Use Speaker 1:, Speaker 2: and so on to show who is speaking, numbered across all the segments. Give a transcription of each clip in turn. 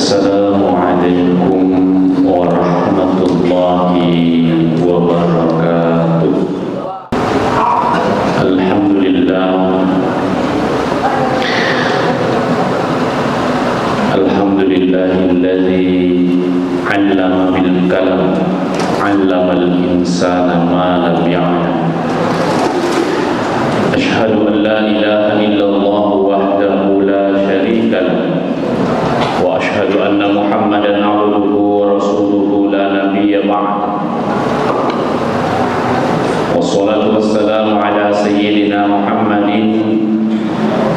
Speaker 1: Assalamualaikum warahmatullahi wabarakatuh. Alhamdulillah, alhamdulillahilladzi 'allama bil kalam, 'allamal insana ma lam ya'lam. Asyhadu an la ilaha illallah wahdahu la syarika lahu wa asyhadu anna Muhammadan 'abduhu wa rasuluhu la nabiyya ba'd. Wassalatu wassalamu ala sayyidina Muhammadin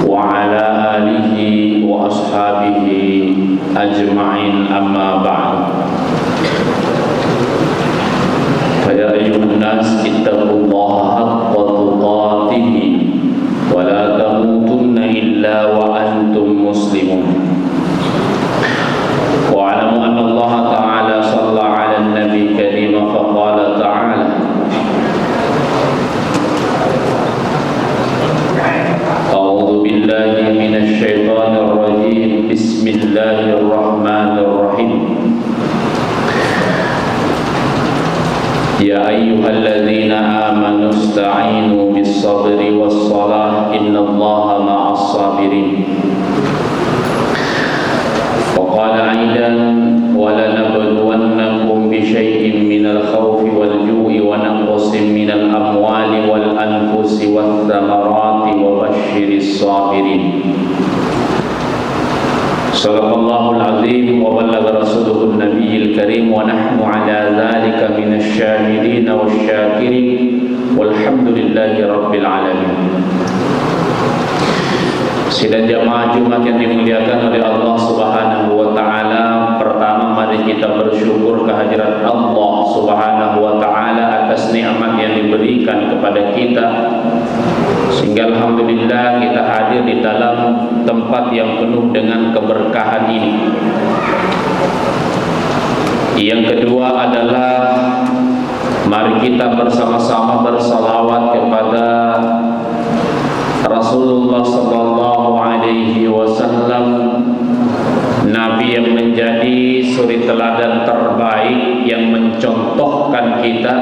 Speaker 1: wa ala alihi wa ashabihi ajma'in, amma ba'd. Fa ya ayyuhan nas ittaqullaha haqqa tuqatih wa la tamutunna illa wa antum muslimun. Wa'alamu anna Allah ta'ala shalla 'ala an-nabi karim fa qala ta'ala A'udzu billahi minasy syaithanir rajim. Bismillahirrahmanirrahim. Ya ayyuhalladzina amanu ista'inu bis-sabri was-salah innallaha ma'as sabirin. وقال أيضا ولنبلونكم بشيء من الخوف والجوع ونقص من الأموال والأنفس والثمرات وبشر الصابرين. صدق الله العظيم وبلغ رسوله النبي الكريم ونحن على ذلك من الشاهدين والشاكرين والحمد لله رب العالمين. Sidang jamaah Jumat yang dimuliakan oleh Allah Subhanahu wa taala, pertama mari kita bersyukur kehadirat Allah Subhanahu wa taala atas nikmat yang diberikan kepada kita, sehingga alhamdulillah kita hadir di dalam tempat yang penuh dengan keberkahan ini. Yang kedua adalah mari kita bersama-sama bersalawat kepada Rasulullah sallallahu alaihi wasallam, Nabi yang menjadi suri teladan terbaik yang mencontohkan kita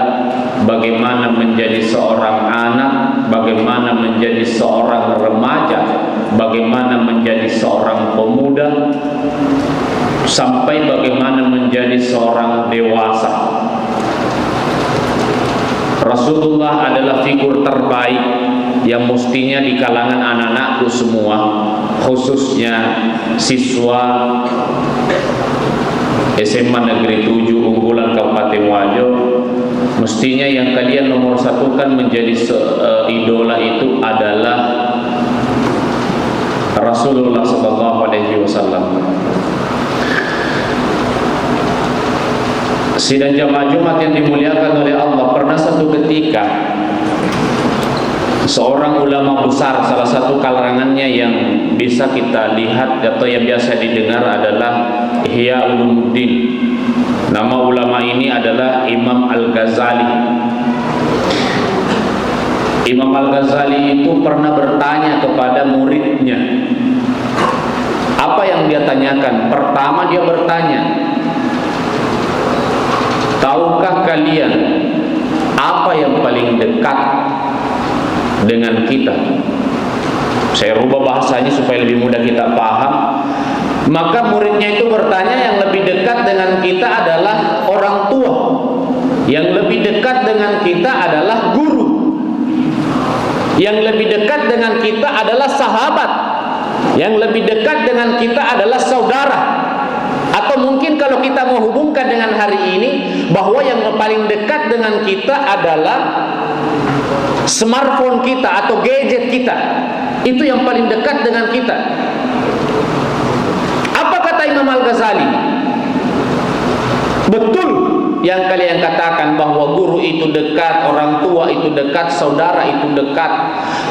Speaker 1: bagaimana menjadi seorang anak, bagaimana menjadi seorang remaja, bagaimana menjadi seorang pemuda, sampai bagaimana menjadi seorang dewasa. Rasulullah adalah figur terbaik yang mestinya di kalangan anak-anakku semua, khususnya siswa SMA Negeri 7 unggulan Kabupaten Wajo, mestinya yang kalian nomor satukan menjadi idola itu adalah Rasulullah sallallahu alaihi wasallam. Sidang jamaah Jumat yang dimuliakan oleh Allah, pernah satu ketika seorang ulama besar, salah satu kalangannya yang bisa kita lihat atau yang biasa didengar adalah Ihya Ulumuddin. Nama ulama ini adalah Imam Al-Ghazali. Imam Al-Ghazali itu pernah bertanya kepada muridnya. Apa yang dia tanyakan? Pertama dia bertanya, tahukah kalian apa yang paling dekat dengan kita? Saya rubah bahasanya supaya lebih mudah kita paham. Maka muridnya itu bertanya, yang lebih dekat dengan kita adalah orang tua, yang lebih dekat dengan kita adalah guru, yang lebih dekat dengan kita adalah sahabat, yang lebih dekat dengan kita adalah saudara. Atau mungkin kalau kita mau hubungkan dengan hari ini, bahwa yang paling dekat dengan kita adalah smartphone kita atau gadget kita. Itu yang paling dekat dengan kita. Apa kata Imam Al-Ghazali? Betul yang kalian katakan bahwa guru itu dekat, orang tua itu dekat, saudara itu dekat.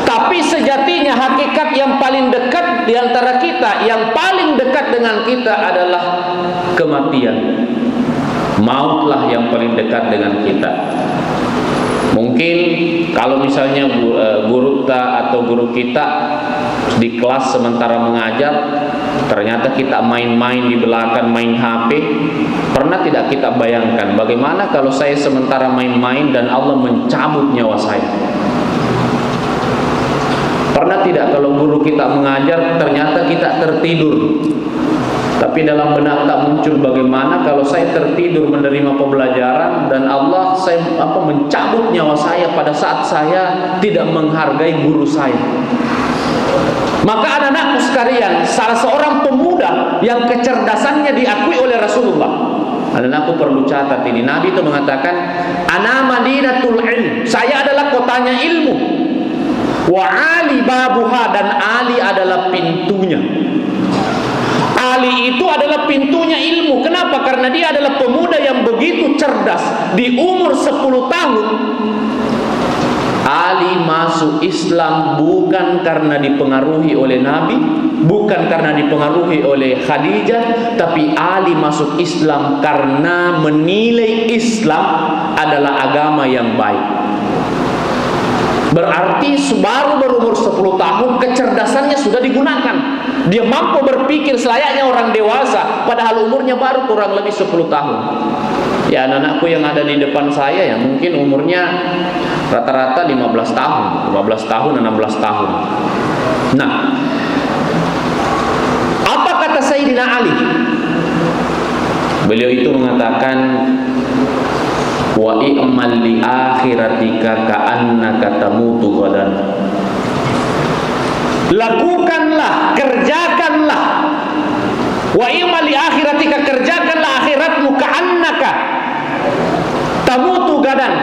Speaker 1: Tapi sejatinya hakikat yang paling dekat di antara kita, yang paling dekat dengan kita adalah kematian. Mautlah yang paling dekat dengan kita. Mungkin kalau misalnya guru atau guru kita di kelas sementara mengajar, ternyata kita main-main di belakang, main HP. Pernah tidak kita bayangkan bagaimana kalau saya sementara main-main dan Allah mencabut nyawa saya? Pernah tidak kalau guru kita mengajar ternyata kita tertidur, tapi dalam benak tak muncul bagaimana kalau saya tertidur menerima pembelajaran dan Allah mencabut nyawa saya pada saat saya tidak menghargai guru saya. Maka anak-anakku sekalian, salah seorang pemuda yang kecerdasannya diakui oleh Rasulullah, anak-anakku perlu catat ini, Nabi itu mengatakan, ana madinatul ilm, saya adalah kotanya ilmu, wa ali babuha, dan Ali adalah pintunya. Ali itu adalah pintunya ilmu. Kenapa? Karena dia adalah pemuda yang begitu cerdas. Di umur 10 tahun Ali masuk Islam bukan karena dipengaruhi oleh Nabi, bukan karena dipengaruhi oleh Khadijah, tapi Ali masuk Islam karena menilai Islam adalah agama yang baik. Berarti baru berumur 10 tahun kecerdasannya sudah digunakan. Dia mampu berpikir selayaknya orang dewasa, padahal umurnya baru kurang lebih 10 tahun. Ya, anak-anakku yang ada di depan saya ya mungkin umurnya rata-rata 15 tahun, 16 tahun. Nah, apa kata Sayyidina Ali? Beliau itu mengatakan, wa i'mal li akhiratika ka'annaka tamutu ghadan. Lakukanlah, kerjakanlah, wa i'mal li akhiratika, kerjakanlah akhiratmu, ka'annaka tamutu gadan,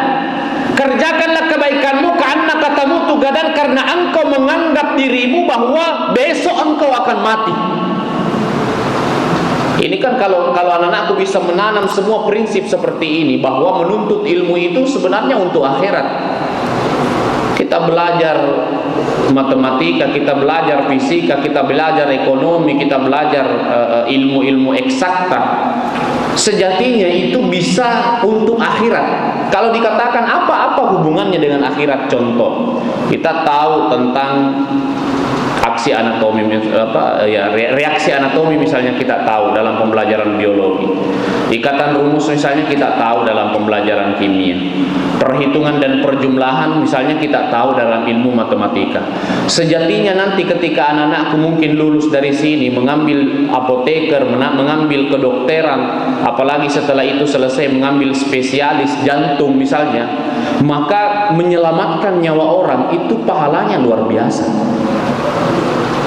Speaker 1: kerjakanlah kebaikanmu, ka'annaka tamutu gadan, karena engkau menganggap dirimu bahwa besok engkau akan mati. Ini kan kalau anak-anakku bisa menanam semua prinsip seperti ini, bahwa menuntut ilmu itu sebenarnya untuk akhirat. Kita belajar matematika, kita belajar fisika, kita belajar ekonomi, kita belajar ilmu-ilmu eksakta. Sejatinya itu bisa untuk akhirat. Kalau dikatakan apa hubungannya dengan akhirat, contoh, kita tahu tentang aksi anatomi, reaksi anatomi misalnya kita tahu dalam pembelajaran biologi. Ikatan rumus misalnya kita tahu dalam pembelajaran kimia. Perhitungan dan perjumlahan misalnya kita tahu dalam ilmu matematika. Sejatinya nanti ketika anak-anakku mungkin lulus dari sini mengambil apoteker, mengambil kedokteran, apalagi setelah itu selesai mengambil spesialis jantung misalnya, maka menyelamatkan nyawa orang itu pahalanya luar biasa.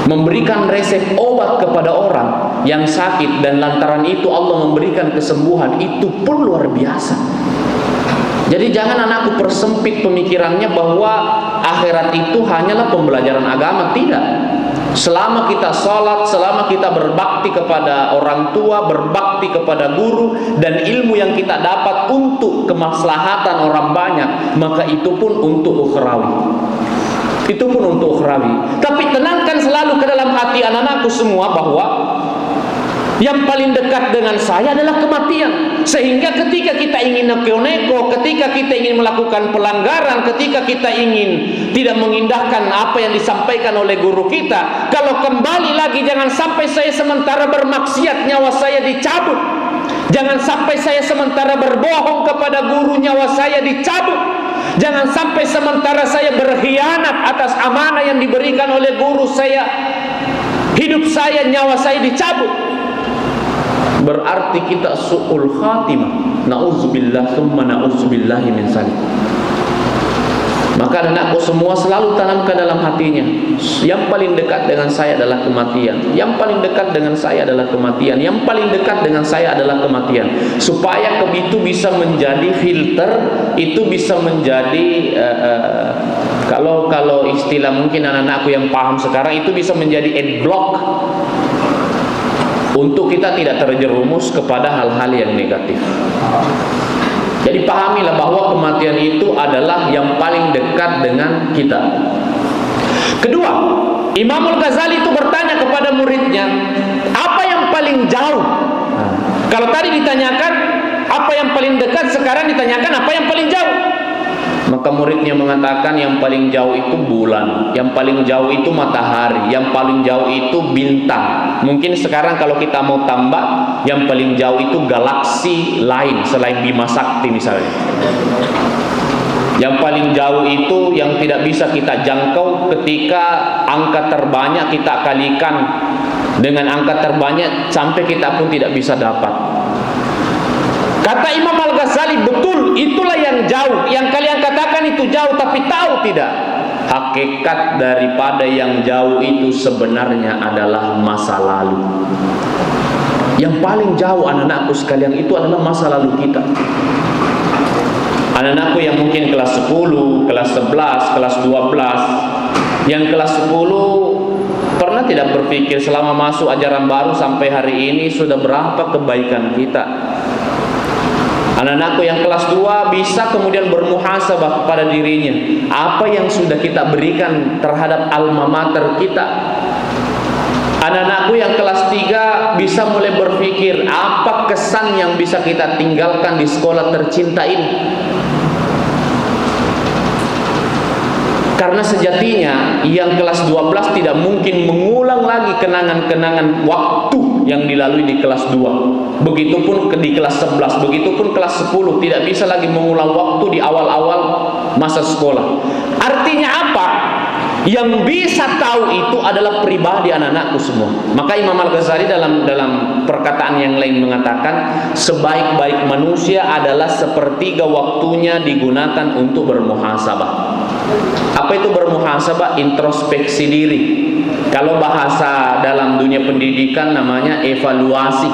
Speaker 1: Memberikan resep obat kepada orang yang sakit dan lantaran itu Allah memberikan kesembuhan, itu pun luar biasa. Jadi jangan anakku persempit pemikirannya bahwa akhirat itu hanyalah pembelajaran agama. Tidak. Selama kita sholat, selama kita berbakti kepada orang tua, berbakti kepada guru, dan ilmu yang kita dapat untuk kemaslahatan orang banyak, maka itu pun untuk ukhrawi. Itu pun untuk ukhrawi. Tapi tenangkan selalu ke dalam hati anak-anakku semua bahwa yang paling dekat dengan saya adalah kematian. Sehingga ketika kita ingin neko-neko, ketika kita ingin melakukan pelanggaran, ketika kita ingin tidak mengindahkan apa yang disampaikan oleh guru kita, kalau kembali lagi jangan sampai saya sementara bermaksiat nyawa saya dicabut. Jangan sampai saya sementara berbohong kepada guru nyawa saya dicabut. Jangan sampai sementara saya berkhianat atas amanah yang diberikan oleh guru saya, hidup saya, nyawa saya dicabut. Berarti kita su'ul khatimah. Na'udzubillah thumma na'udzubillahi min zalik. Maka anakku semua selalu tanamkan dalam hatinya, yang paling dekat dengan saya adalah kematian. Yang paling dekat dengan saya adalah kematian. Yang paling dekat dengan saya adalah kematian. Supaya itu bisa menjadi filter, itu bisa menjadi kalau istilah mungkin anak-anakku yang paham sekarang, itu bisa menjadi adblock untuk kita tidak terjerumus kepada hal-hal yang negatif. Jadi pahamilah bahwa kematian itu adalah yang paling dekat dengan kita. Kedua, Imam Al-Ghazali itu bertanya kepada muridnya, apa yang paling jauh? Kalau tadi ditanyakan apa yang paling dekat, sekarang ditanyakan apa yang paling jauh. Maka muridnya mengatakan yang paling jauh itu bulan, yang paling jauh itu matahari, yang paling jauh itu bintang. Mungkin sekarang kalau kita mau tambah, yang paling jauh itu galaksi lain selain Bima Sakti misalnya. Yang paling jauh itu yang tidak bisa kita jangkau, ketika angka terbanyak kita kalikan dengan angka terbanyak sampai kita pun tidak bisa dapat. Kata Imam Al-Ghazali, betul, itulah yang jauh. Yang kalian katakan itu jauh, tapi tahu tidak? Hakikat daripada yang jauh itu sebenarnya adalah masa lalu. Yang paling jauh anak-anakku sekalian itu adalah masa lalu kita. Anak-anakku yang mungkin kelas 10, kelas 11, kelas 12. Yang kelas 10 pernah tidak berpikir selama masuk ajaran baru sampai hari ini sudah berapa kebaikan kita? Anak-anakku yang kelas 2 bisa kemudian bermuhasabah kepada dirinya. Apa yang sudah kita berikan terhadap alma mater kita? Anak-anakku yang kelas 3 bisa mulai berpikir apa kesan yang bisa kita tinggalkan di sekolah tercinta ini. Karena sejatinya yang kelas 12 tidak mungkin mengulang lagi kenangan-kenangan waktu yang dilalui di kelas 2. Begitupun di kelas 11, begitupun kelas 10 tidak bisa lagi mengulang waktu di awal-awal masa sekolah. Artinya apa? Yang bisa tahu itu adalah pribadi anak-anakku semua. Maka Imam Al-Ghazali dalam perkataan yang lain mengatakan, sebaik-baik manusia adalah sepertiga waktunya digunakan untuk bermuhasabah. Apa itu bermuhasabah? Introspeksi diri. Kalau bahasa dalam dunia pendidikan namanya evaluasi.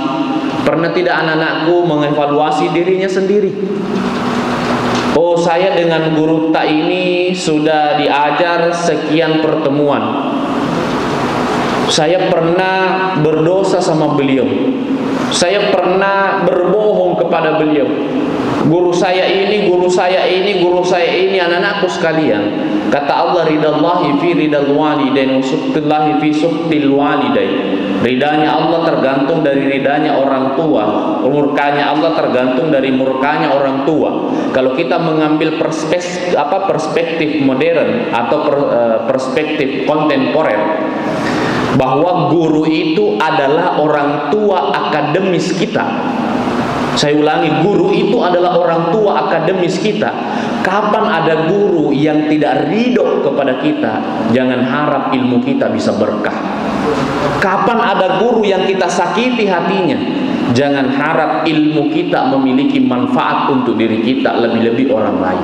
Speaker 1: Pernah tidak anak-anakku mengevaluasi dirinya sendiri? Oh, saya dengan guru tak ini sudah diajar sekian pertemuan. Saya pernah berdosa sama beliau. Saya pernah berbohong kepada beliau. Guru saya ini, guru saya ini, guru saya ini. Anak-anakku sekalian, kata Allah, ridallahi fi ridal walidain wa sukhtillahi fi sukhtil walidain. Ridanya Allah tergantung dari ridanya orang tua, murkanya Allah tergantung dari murkanya orang tua. Kalau kita mengambil perspektif modern atau perspektif kontemporer, bahwa guru itu adalah orang tua akademis kita. Saya ulangi, guru itu adalah orang tua akademis kita. Kapan ada guru yang tidak ridho kepada kita, jangan harap ilmu kita bisa berkah. Kapan ada guru yang kita sakiti hatinya, jangan harap ilmu kita memiliki manfaat untuk diri kita, lebih-lebih orang lain.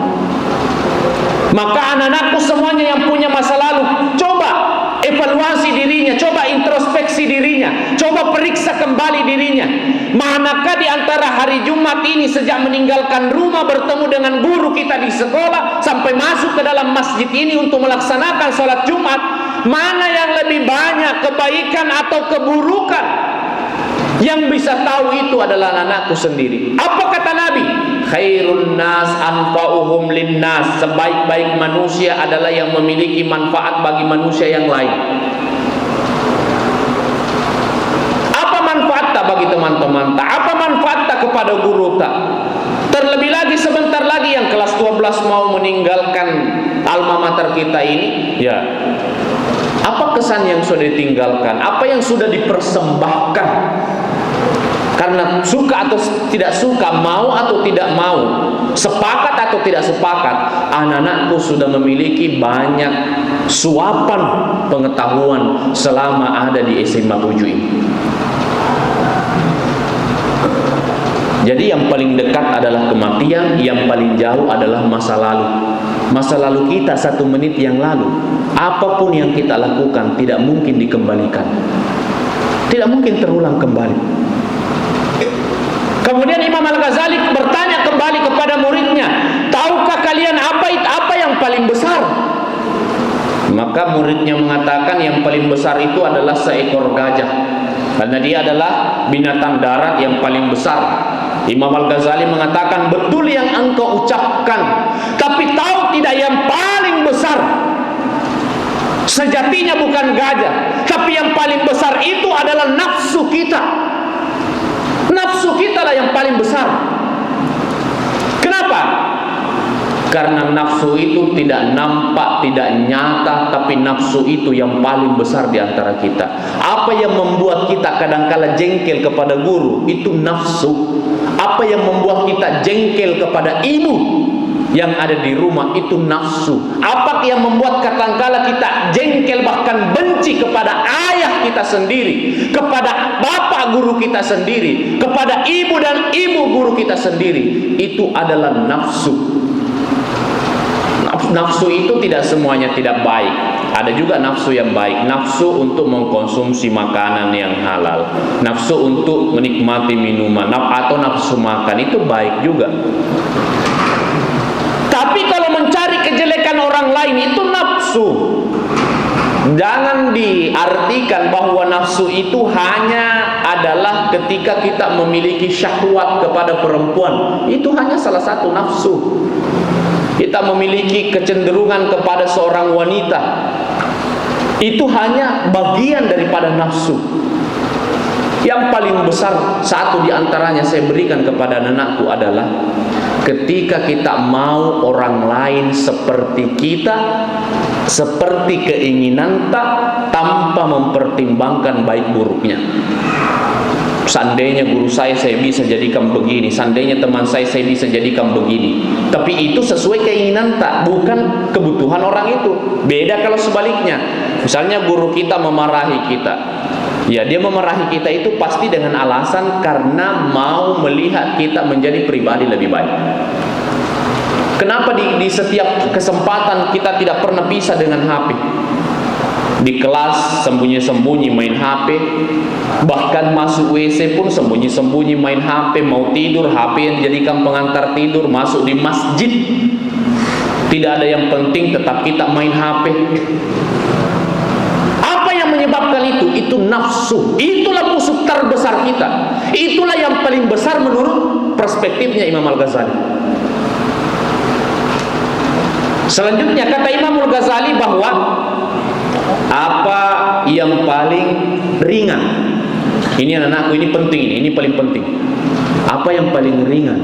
Speaker 1: Maka anak-anakku semuanya yang punya masa lalu, coba evaluasi dirinya, coba introspeksi dirinya, coba periksa kembali dirinya. Manakah di antara hari Jumat ini sejak meninggalkan rumah bertemu dengan guru kita di sekolah sampai masuk ke dalam masjid ini untuk melaksanakan sholat Jumat, mana yang lebih banyak kebaikan atau keburukan? Yang bisa tahu itu adalah anakku sendiri. Apa kata Nabi? Khairun nas anfa'uhum linnas. Sebaik-baik manusia adalah yang memiliki manfaat bagi manusia yang lain. Apa manfaat tak bagi teman-teman tak? Apa manfaat tak kepada guru tak? Terlebih lagi sebentar lagi yang kelas 12 mau meninggalkan alma mater kita ini, ya. Apa kesan yang sudah ditinggalkan? Apa yang sudah dipersembahkan? Karena suka atau tidak suka, mau atau tidak mau, sepakat atau tidak sepakat, anak-anakku sudah memiliki banyak suapan pengetahuan selama ada di SMA 7 ini. Jadi yang paling dekat adalah kematian, yang paling jauh adalah masa lalu. Masa lalu kita 1 menit yang lalu, apapun yang kita lakukan tidak mungkin dikembalikan, tidak mungkin terulang kembali. Kemudian Imam Al-Ghazali bertanya kembali kepada muridnya, tahukah kalian apa yang paling besar? Maka muridnya mengatakan yang paling besar itu adalah seekor gajah, karena dia adalah binatang darat yang paling besar. Imam Al-Ghazali mengatakan, betul yang engkau ucapkan, tapi tahu tidak yang paling besar sejatinya bukan gajah, tapi yang paling besar itu adalah nafsu kita. Nafsu kita lah yang paling besar. Kenapa? Karena nafsu itu tidak nampak, tidak nyata, tapi nafsu itu yang paling besar di antara kita. Apa yang membuat kita kadangkala jengkel kepada guru? Itu nafsu. Apa yang membuat kita jengkel kepada ibu yang ada di rumah? Itu nafsu. Apa yang membuat kadangkala kita jengkel bahkan benci kepada ayah kita sendiri, kepada bapak guru kita sendiri, kepada ibu dan ibu guru kita sendiri? Itu adalah nafsu. Nafsu itu tidak semuanya tidak baik. Ada juga nafsu yang baik. Nafsu untuk mengkonsumsi makanan yang halal, nafsu untuk menikmati minuman, atau nafsu makan, itu baik juga. Tapi kalau mencari kejelekan orang lain, itu nafsu. Jangan diartikan bahwa nafsu itu hanya adalah ketika kita memiliki syahwat kepada perempuan. Itu hanya salah satu nafsu. Kita memiliki kecenderungan kepada seorang wanita, itu hanya bagian daripada nafsu. Yang paling besar, satu di antaranya saya berikan kepada anakku adalah ketika kita mau orang lain seperti kita, seperti keinginan tanpa mempertimbangkan baik buruknya. Seandainya guru saya bisa jadikan begini, seandainya teman saya bisa jadikan begini. Tapi itu sesuai keinginan bukan kebutuhan orang itu. Beda kalau sebaliknya. Misalnya guru kita memarahi kita, ya dia memarahi kita itu pasti dengan alasan karena mau melihat kita menjadi pribadi lebih baik. Kenapa di setiap kesempatan kita tidak pernah pisah dengan HP? Di kelas sembunyi-sembunyi main HP, bahkan masuk WC pun sembunyi-sembunyi main HP. Mau tidur, HP yang dijadikan pengantar tidur. Masuk di masjid, tidak ada yang penting, tetap kita main HP. Apa yang menyebabkan itu? Itu nafsu. Itulah musuh terbesar kita. Itulah yang paling besar menurut perspektifnya Imam Al-Ghazali. Selanjutnya kata Imam Al-Ghazali bahwa apa yang paling ringan, ini anak-anakku, ini penting, ini paling penting. Apa yang paling ringan?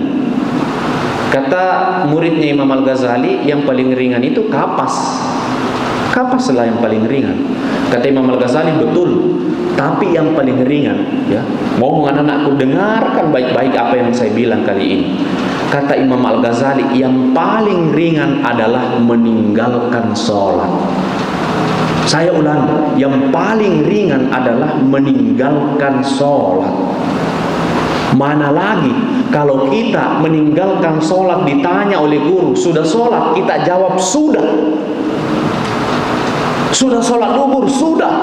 Speaker 1: Kata muridnya Imam Al-Ghazali, yang paling ringan itu kapas. Kapaslah yang paling ringan. Kata Imam Al-Ghazali, betul. Tapi yang paling ringan, ya, mau anak-anakku dengarkan baik-baik apa yang saya bilang kali ini. Kata Imam Al-Ghazali, yang paling ringan adalah meninggalkan sholat. Saya ulangi, yang paling ringan adalah meninggalkan sholat. Mana lagi kalau kita meninggalkan sholat, ditanya oleh guru, sudah sholat? Kita jawab sudah. Sudah sholat zuhur? Sudah.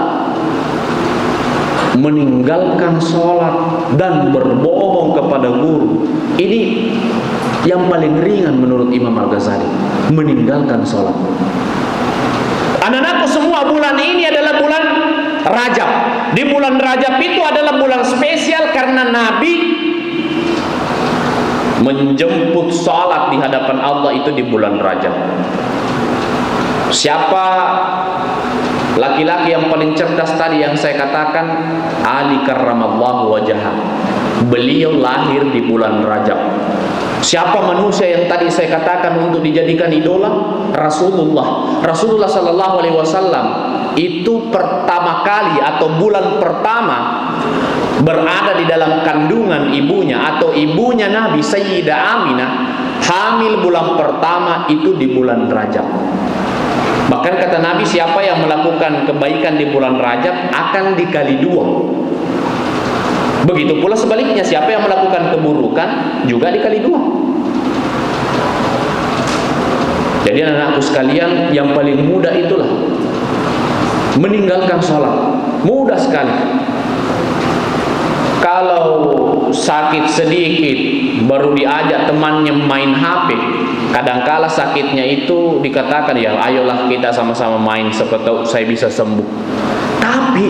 Speaker 1: Meninggalkan sholat dan berbohong kepada guru, ini yang paling ringan menurut Imam Al-Ghazali. Meninggalkan sholat. Anak-anakku semua, bulan ini adalah bulan Rajab. Di bulan Rajab itu adalah bulan spesial karena Nabi menjemput salat di hadapan Allah itu di bulan Rajab. Siapa laki-laki yang paling cerdas tadi yang saya katakan? Ali karramallahu wajhah. Beliau lahir di bulan Rajab. Siapa manusia yang tadi saya katakan untuk dijadikan idola? Rasulullah. Rasulullah sallallahu alaihi wasallam itu pertama kali atau bulan pertama berada di dalam kandungan ibunya atau ibunya Nabi Sayyidah Aminah, hamil bulan pertama itu di bulan Rajab. Bahkan kata Nabi, siapa yang melakukan kebaikan di bulan Rajab akan dikali 2. Begitu pula sebaliknya, siapa yang melakukan keburukan juga dikali 2. Jadi anak-anakku sekalian, yang paling mudah itulah meninggalkan sholat. Mudah sekali. Kalau sakit sedikit baru diajak temannya main HP, kadangkala sakitnya itu dikatakan, ya ayolah kita sama-sama main, siapa tahu saya bisa sembuh. Tapi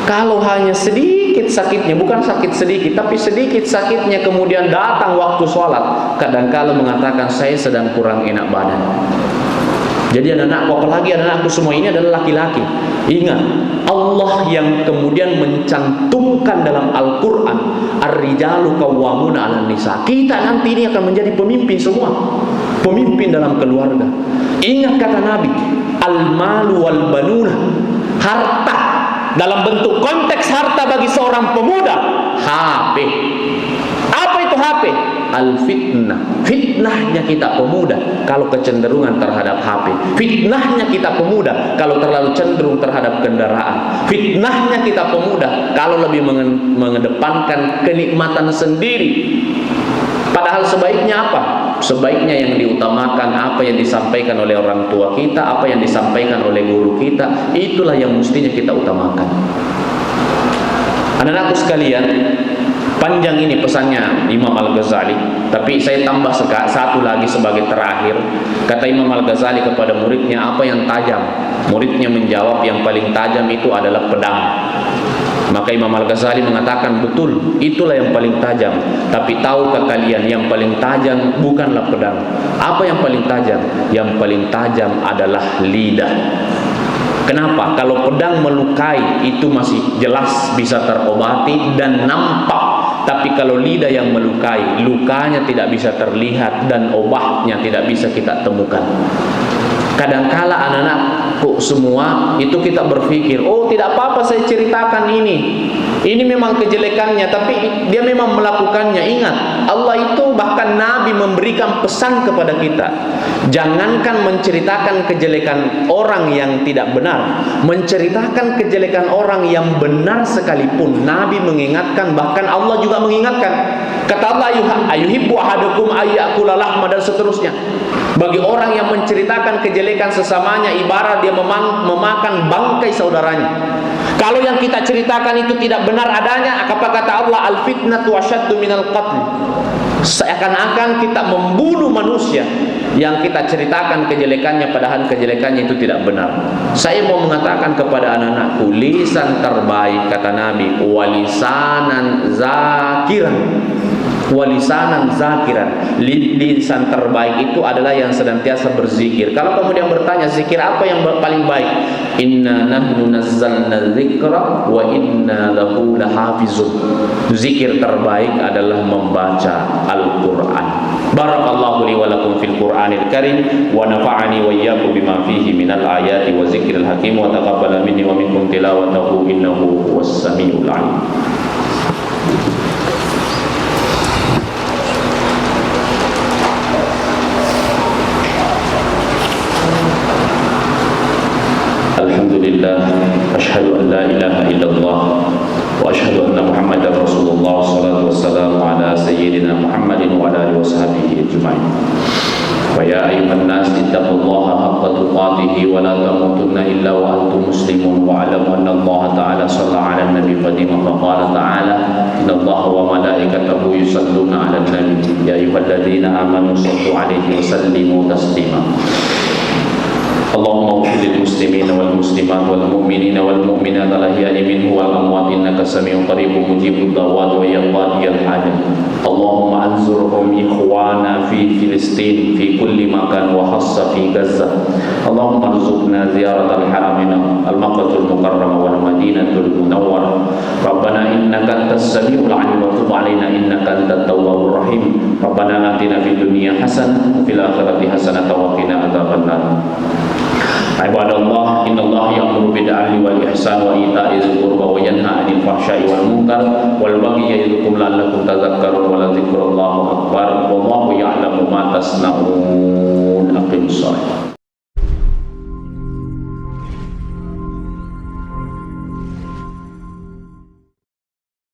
Speaker 1: kalau hanya sedikit sakitnya, bukan sakit sedikit, tapi sedikit sakitnya, kemudian datang waktu sholat, kadangkala mengatakan saya sedang kurang enak badan. Jadi anak-anakku, apalagi anak-anakku semua ini adalah laki-laki. Ingat, Allah yang kemudian mencantumkan dalam Al-Quran, ar-rijalu qawwamuna 'alan nisa. Kita nanti ini akan menjadi pemimpin semua, pemimpin dalam keluarga. Ingat kata Nabi, al-malu wal banuna, harta dalam bentuk konteks harta bagi seorang pemuda, HP. Apa itu HP? Al-fitnah. Fitnahnya kita pemuda kalau kecenderungan terhadap HP. Fitnahnya kita pemuda kalau terlalu cenderung terhadap kendaraan. Fitnahnya kita pemuda kalau lebih mengedepankan kenikmatan sendiri. Padahal sebaiknya apa? Sebaiknya yang diutamakan apa yang disampaikan oleh orang tua kita, apa yang disampaikan oleh guru kita, itulah yang mestinya kita utamakan. Anak-anakku sekalian, panjang ini pesannya Imam Al-Ghazali, tapi saya tambah satu lagi sebagai terakhir. Kata Imam Al-Ghazali kepada muridnya, apa yang tajam? Muridnya menjawab, yang paling tajam itu adalah pedang. Maka Imam Al-Ghazali mengatakan, betul, itulah yang paling tajam. Tapi tahukah kalian, yang paling tajam bukanlah pedang. Apa yang paling tajam? Yang paling tajam adalah lidah. Kenapa? Kalau pedang melukai itu masih jelas bisa terobati dan nampak. Tapi kalau lidah yang melukai, lukanya tidak bisa terlihat dan obatnya tidak bisa kita temukan. Kadangkala anak-anakku semua itu kita berpikir, oh tidak apa-apa saya ceritakan ini memang kejelekannya, tapi dia memang melakukannya. Ingat, Allah itu bahkan Nabi memberikan pesan kepada kita, jangankan menceritakan kejelekan orang yang tidak benar, menceritakan kejelekan orang yang benar sekalipun Nabi mengingatkan, bahkan Allah juga mengingatkan. Kata Allah, ayuhibbu ahadukum ayyakula lahma, dan seterusnya. Bagi orang yang menceritakan kejelekan sesamanya, ibarat dia memakan bangkai saudaranya. Kalau yang kita ceritakan itu tidak benar adanya, apa kata Allah, al-fitnatu asyaddu minal qatl. Seakan-akan kita membunuh manusia yang kita ceritakan kejelekannya, padahal kejelekannya itu tidak benar. Saya mau mengatakan kepada anak-anakku, lisan terbaik kata Nabi, walisanan zakiran. Walisanan zakiran, lisan terbaik itu adalah yang senantiasa berzikir. Kalau kemudian bertanya, zikir apa yang paling baik? Inna nahnu nazzalna dzikra wa inna lahu lahafizun. Zikir terbaik adalah membaca Al-Quran. Barakallahu li wa lakum fil Qur'anil Karim wa nafa'ani wa iyyakum bima fihi minal ayati wa zikril hakim wa taqabbala minni wa minkum tilawatahu innahu huwas samiul alim. Alhamdulillah, asyhadu an la ilaha illallah wa asyhadu anna Muhammadar Rasulullah, salatu wassalamu ala sayyidina Muhammadin wa ala alihi washabihi ajma'in. Wa ya ayyuhan nas ittaqullaha haqqa tuqatih wa la tamutunna illa wa antum muslimun wa alamu anna Allah ta'ala shalla 'ala an-nabi qadima fa qala ta'ala innallaha wa malaikatahu yusalluna 'alan nabi ya ayyuhalladzina amanu sallu 'alaihi wa sallimu taslima. Allahumma ighfir lil muslimina wal muslimat wal mu'minina wal mu'minat al-ahya'i minhum wal amwat innaka samii'un qariibun mujibud da'wat wa ya qadiyal hajat. Allahumma anzurhum ikhwana fi Filistin fi kulli makan wa khassa fi Gaza. Allahumma arzuqna ziyarat al-haramina al-Makkahul Mukarramah wal Madinatul Munawwarah. Rabbana innaka antas samii'ul 'aliim wa tub 'alaina innaka antat tawwabur rahim. Rabbana atina fid dunya hasanah wa fil akhirati hasanah wa qina adzabannar. Ibadallah, innallaha ya'muru bil 'adli wal ihsan wa ita'i dzil qurba wa yanha 'anil fahsya'i wal munkar wal baghi ya'idukum la'allakum tadhakkarun wa la dzikrullahi akbar wallahu ya'lamu ma tasna'un. Aqimus shalah.